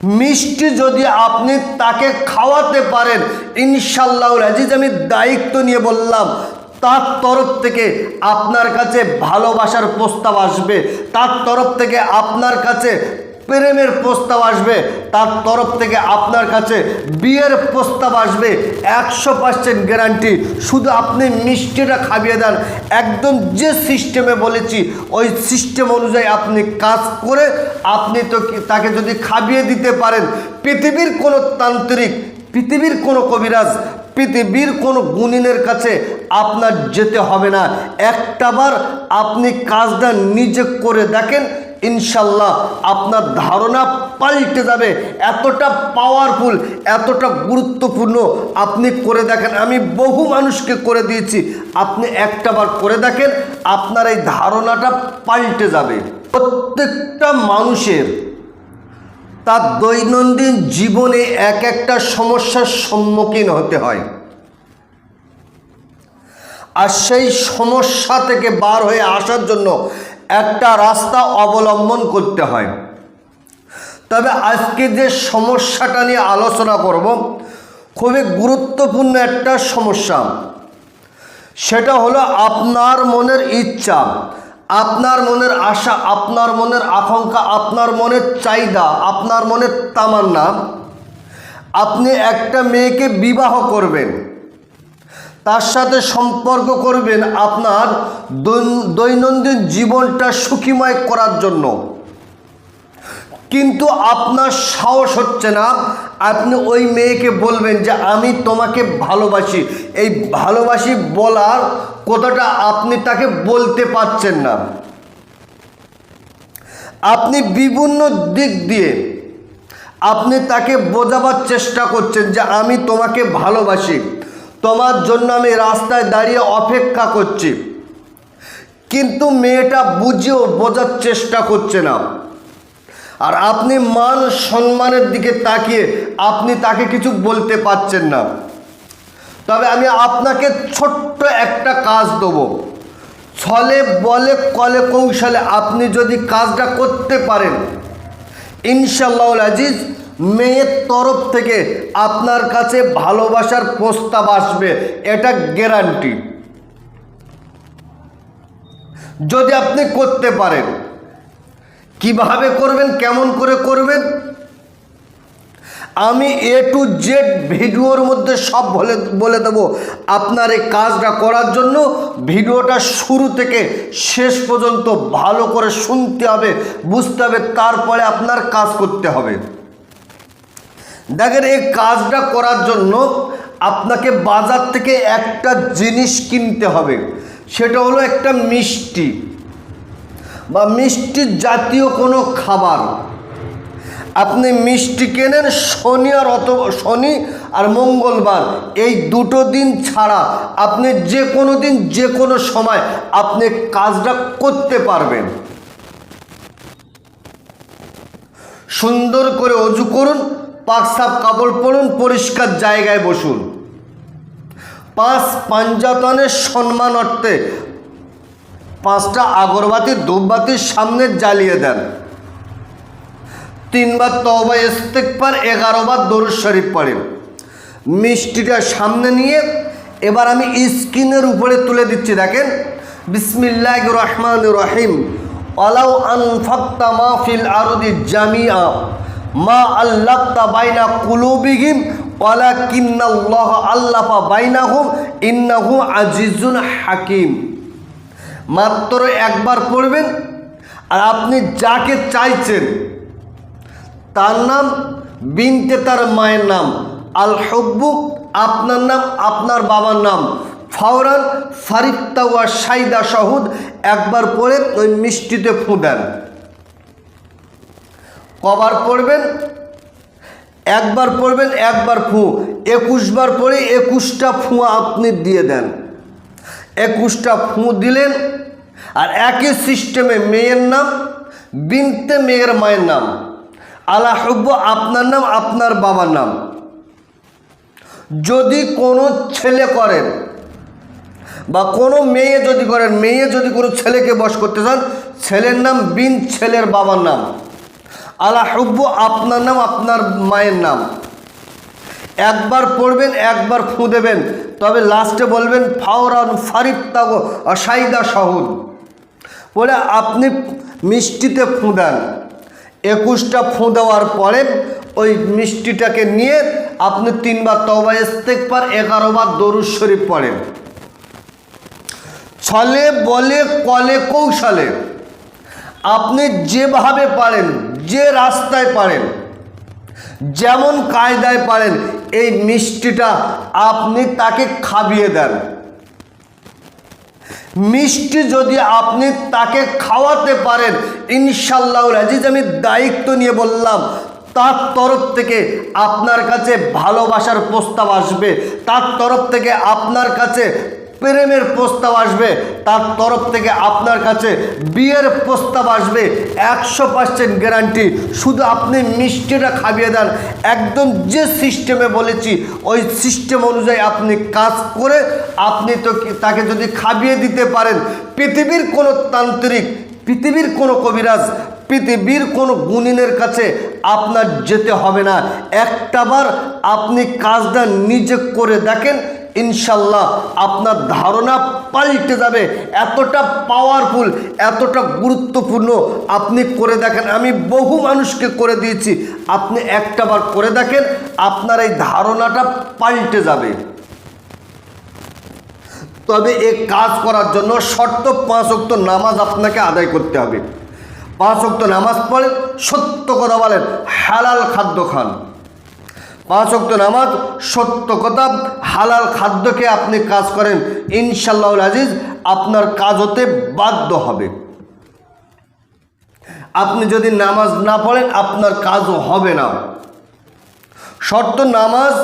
মিষ্টি যদি আপনি তাকে খাওয়াতে পারেন, ইনশাআল্লাহুল আজিজ আমি দায়িত্ব নিয়ে বললাম, তার তরফ থেকে আপনার কাছে ভালোবাসার প্রস্তাব আসবে, তার তরফ থেকে আপনার কাছে প্রেমের প্রস্তাব আসবে, তার তরফ থেকে আপনার কাছে বিয়ের প্রস্তাব আসবে। 100% গ্যারান্টি। শুধু আপনি মিষ্টিটা খাইয়ে দেন, একদম যে সিস্টেমে বলেছি ওই সিস্টেম অনুযায়ী আপনি কাজ করে আপনি তো তাকে যদি খাইয়ে দিতে পারেন, পৃথিবীর কোনো তান্ত্রিক, পৃথিবীর কোনো কবিরাজ, পৃথিবীর কোনো গুণিনের কাছে আপনার যেতে হবে না। একটাবার আপনি কাজটা নিজে করে দেখেন, ইনশাল্লাহ আপনার ধারণা পাল্টে যাবে। এতটা পাওয়ারফুল, এতটা গুরুত্বপূর্ণ। আপনি করে দেখেন, আমি বহু মানুষকে করে দিয়েছি, আপনি একটাবার করে দেখেন, আপনার এই ধারণাটা পাল্টে যাবে। প্রত্যেকটা মানুষের তার দৈনন্দিন জীবনে এক একটা সমস্যার সম্মুখীন হতে হয়, আর সেই সমস্যা থেকে বার হয়ে আসার জন্য একটা রাস্তা অবলম্বন করতে হয়। তবে আজকে যে সমস্যাটা নিয়ে আলোচনা করব, খুবই গুরুত্বপূর্ণ একটা সমস্যা। সেটা হলো আপনার মনের ইচ্ছা, আপনার মনের আশা, আপনার মনের আকাঙ্ক্ষা, আপনার মনের চাহিদা, আপনার মনের তামান্না। আপনি একটা মেয়েকে বিবাহ করবেন, তার সাথে সম্পর্ক করবেন আপনার দৈনন্দিন জীবনটা সুখীময় করার জন্য, কিন্তু আপনার সাহস হচ্ছে না আপনি ওই মেয়েকে বলবেন যে আমি তোমাকে ভালোবাসি। এই ভালোবাসি বলার কথাটা আপনি তাকে বলতে পারছেন না। আপনি বিভিন্ন দিক দিয়ে আপনি তাকে বোঝাবার চেষ্টা করছেন যে আমি তোমাকে ভালোবাসি, তোমার জন্য আমি রাস্তায় দাঁড়িয়ে অপেক্ষা করছি, কিন্তু মেয়েটা বুঝেও বোঝার চেষ্টা করছে না। আর আপনি মান সম্মানের দিকে তাকিয়ে আপনি তাকে কিছু বলতে পারছেন না। তবে আমি আপনাকে ছোট্ট একটা কাজ দেবো, ছলে বলে কলে কৌশলে আপনি যদি কাজটা করতে পারেন, ইনশাআল্লাহুল আজিজ মেয়ের তরফ থেকে আপনার কাছে ভালোবাসার প্রস্তাব আসবে, এটা গ্যারান্টি। যদি আপনি করতে পারেন। কিভাবে করবেন, কেমন করে করবেন, আমি A to Z ভিডিওর মধ্যে সব বলে দেব। আপনার এই কাজটা করার জন্য ভিডিওটা শুরু থেকে শেষ পর্যন্ত ভালো করে শুনতে হবে, বুঝতে হবে, তারপরে আপনার কাজ করতে হবে। দেখেন, এই কাজটা করার জন্য আপনাকে বাজার থেকে একটা জিনিস কিনতে হবে, সেটা হলো একটা মিষ্টি বা মিষ্টি জাতীয় কোনো খাবার। আপনি মিষ্টি কেনেন শনি আর মঙ্গলবার, এই দুটো দিন ছাড়া আপনি যে কোনো দিন যে কোনো সময় আপনি কাজটা করতে পারবেন। সুন্দর করে অজু করুন, পাক সাফ কাপড় পরুন, পরিষ্কার জায়গায় বসুন, 5 পাঞ্জাতনের সম্মান অর্থে 5টা আগরবাতি ধূপবাতির সামনে জ্বালিয়ে দেন, 3 বার তওবা ইস্তেগফার, 11 বার দরুদ শরীফ পড়েন। মিষ্টিটা সামনে নিয়ে এবার আমি স্ক্রিনের উপরে তুলে দিচ্ছি, দেখেন। বিসমিল্লাহির রহমানির রহিম। ওয়ালাউ আনফাকতা মা ফিল আরদি জামিআ মা আল্লাফতা বাইনা কুলুবিহিম ওয়ালাকিন্নাল্লাহা আল্লাফা বাইনাহুম ইন্নাহু আজিজুন হাকিম। মাত্র একবার পড়বেন, আর আপনি যাকে চাইছেন তার নাম, বিনতে তার মায়ের নাম, আল হুব্বু আপনার নাম, আপনার বাবার নাম, ফাওরান ফারিত্তা ওয়া সাইদা শাহুদ একবার পড়ে ওই মিষ্টিতে ফুঁ দেন। কবার পড়বেন? একবার পড়বেন, একবার ফুঁ। 21 বার পড়ে 21টা ফুঁ আপনি দিয়ে দেন। 21টা ফুঁ দিলেন, আর একই সিস্টেমে মেয়ের নাম, বিনতে মেয়ের মায়ের নাম, আলা হুব্বু আপনার নাম, আপনার বাবার নাম। যদি কোনো ছেলে করেন বা কোনো মেয়ে যদি করেন, মেয়ে যদি কোনো ছেলেকে বশ করতে চান, ছেলের নাম বিন, ছেলের বাবার নাম, আলা হুব্বু আপনার নাম, আপনার মায়ের নাম। একবার পড়বেন, একবার ফু দেবেন, তবে লাস্টে বলবেন ফাওরান ফারিত্তাগো অসাইদা শাহুদ। বলে আপনি মিষ্টিতে ফু দেন। 21টা ফু দেওয়ার পরে ওই মিষ্টিটাকে নিয়ে আপনি 3 বার তওবা ইস্তেগফার, 11 বার দরুদ শরীফ পড়েন। ছলে বলে কলে কৌশলে আপনি যেভাবে পারেন, যে রাস্তায় পারেন, যেমন কায়দায় পারেন, এই মিষ্টিটা আপনি তাকে খাইয়ে দেন। মিষ্টি যদি আপনি তাকে খাওয়াতে পারেন, ইনশাআল্লাহুল আজিজ আমি দায়িত্ব নিয়ে বললাম, তার তরফ থেকে আপনার কাছে ভালোবাসার প্রস্তাব আসবে, তার তরফ থেকে আপনার কাছে প্রেমের প্রস্তাব আসবে, তার তরফ থেকে আপনার কাছে বিয়ের প্রস্তাব আসবে। 100% গ্যারান্টি। শুধু আপনি মিষ্টিটা খাইয়ে দেন, একদম যে সিস্টেমে বলেছি ওই সিস্টেম অনুযায়ী আপনি কাজ করে আপনি তো তাকে যদি খাইয়ে দিতে পারেন, পৃথিবীর কোনো তান্ত্রিক, পৃথিবীর কোনো কবিরাজ, পৃথিবীর কোনো গুণিনের কাছে আপনার যেতে হবে না। একটাবার আপনি কাজটা নিজে করে দেখেন, ইনশাল্লাহ আপনার ধারণা পাল্টে যাবে। এতটা পাওয়ারফুল, এতটা গুরুত্বপূর্ণ। আপনি করে দেখেন, আমি বহু মানুষকে করে দিয়েছি। আপনি একটাবার করে দেখেন, আপনার এই ধারণাটা পাল্টে যাবে। তবে এই কাজ করার জন্য শর্ত 5 ওয়াক্ত নামাজ আপনাকে আদায় করতে হবে। 5 ওয়াক্ত নামাজ পড়েন, সত্য কথা বলেন, হালাল খাদ্য খান। 5 ওয়াক্ত নামাজ, সত্য কথা, হালাল খাদ্যকে আপনি কাজ করেন, ইনশাআল্লাহুল আজিজ আপনার কাজ হতে বাধ্য হবে। আপনি যদি নামাজ না পড়েন, আপনার কাজও হবে না। শর্ত নামাজ,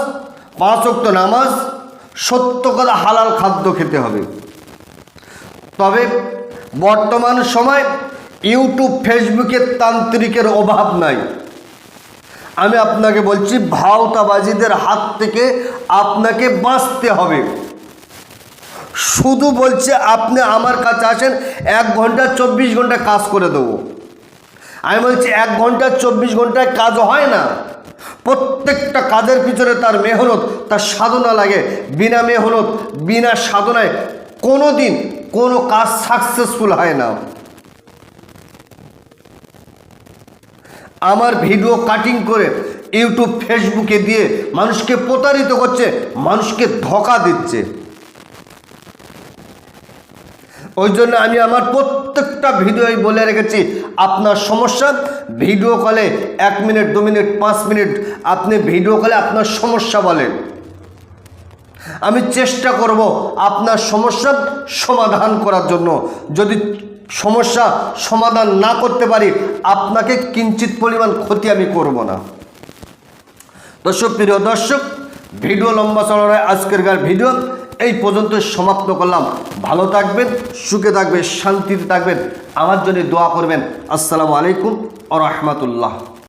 5 ওয়াক্ত নামাজ, সত্য কথা, হালাল খাদ্য খেতে হবে। তবে বর্তমান সময় ইউটিউব, ফেসবুকে তান্ত্রিকের অভাব নাই। আমি আপনাকে বলছি, ভাওতাবাজিদের হাত থেকে আপনাকে বাঁচতে হবে। শুধু বলছে আপনি আমার কাছে আসেন, 1 ঘন্টা 24 ঘন্টা কাজ করে দেবো। আমি বলছি 1 ঘন্টা 24 ঘন্টায় কাজ হয় না। প্রত্যেকটা কাজের পিছনে তার মেহনত, তার সাধনা লাগে। বিনা মেহনত, বিনা সাধনায় কোনো দিন কোনো কাজ সাকসেসফুল হয় না। আমার ভিডিও কাটিং করে ইউটিউব, ফেসবুকে দিয়ে মানুষকে প্রতারিত করছে, মানুষকে ধোঁকা দিচ্ছে। ওই জন্য আমি আমার প্রত্যেকটা ভিডিওই বলে রেখেছি, আপনার সমস্যা ভিডিও কলে 1 মিনিট, 2 মিনিট, 5 মিনিট আপনি ভিডিও কলে আপনার সমস্যা বলেন। আমি চেষ্টা করব আপনার সমস্যা সমাধান করার জন্য। যদি সমস্যা সমাধান না করতে পারি, আপনাকে কিঞ্চিত পরিমাণ ক্ষতি আমি করব না। দর্শক, প্রিয় দর্শক, ভিডিও লম্বা চড়ায় আজকের ভিডিও এই পর্যন্ত সমাপ্ত করলাম। ভালো থাকবেন, সুখে থাকবেন, শান্তিতে থাকবেন, আমার জন্য দোয়া করবেন। আসসালামু আলাইকুম ওয়া রাহমাতুল্লাহ।